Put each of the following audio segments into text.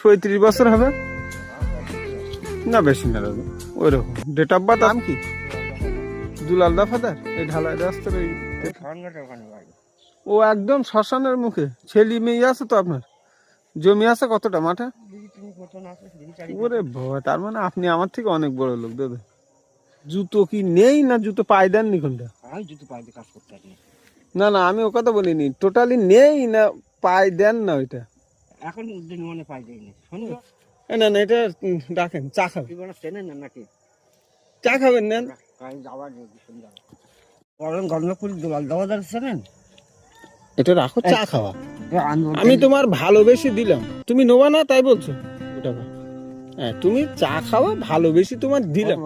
35 বছর হবে না, বেশি না দাদু, ওই রকম। ডেট অফ বার্থ নাম কি? দুলাল দাফাদার, এই ঢালাই রাস্তার ওই। ও একদম শ্মশানের মুখে। ছেলে মেয়ে আছে তো আপনার? জমি আছে কতটা মাঠে? ওরে বাবা, তার মানে আপনি আমার থেকে অনেক বড় লোক দাদা। জুতো কি নেই না জুতো পায়ে দেননি কোনটা? না না, আমি ও কথা বলিনি, টোটালি নেই না পায়ে দেন না ওইটা এখন মনে পাই যায়নি। না না, এটা রাখেন, চা খাবেন চেনেন না নাকি? চা খাবেন নেন। গন্ধপুর দুলাল দাওয়াদার চেনেন? এটা রাখো, চা খাওয়া। আমি তোমার ভালোবেসে দিলাম, তুমি নেবা না তাই বলছো? ওটা হ্যাঁ, তুমি চা খাওয়া ভালোবেসে তোমার দিলাম।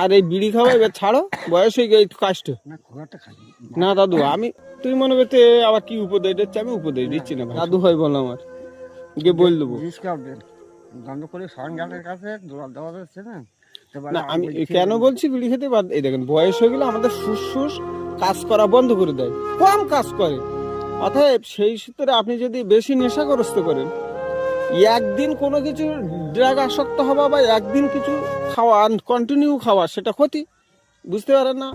আর এই বিড়ি খাওয়া এবার ছাড়ো, বয়স হয়ে গেছে, কাষ্ট না দাদু। আমি তুই মনে করতে আবার কি উপদেশ দিচ্ছে? আমি উপদেশ দিচ্ছি না, দাদু হয় বলো আমার, গিয়ে বল দেবো না। আমি কেন বলছি বিড়ি খেতে বাদ? এই দেখেন, বয়স হয়ে গেলে আমাদের ফুসফুস কাজ করা বন্ধ করে দেয়, কম কাজ করে। অতএব সেই সূত্রে আপনি যদি বেশি নেশাগ্রস্ত করেন, একদিন কোনো কিছু ড্রাগ আসক্ত হওয়া বা একদিন কিছু খাওয়া কন্টিনিউ খাওয়া, সেটা ক্ষতি, বুঝতে পারেন না?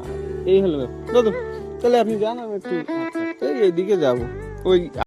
এই হলো ব্যাপার দাদু। তাহলে আপনি যান, আমি একটু এইদিকে যাবো ওই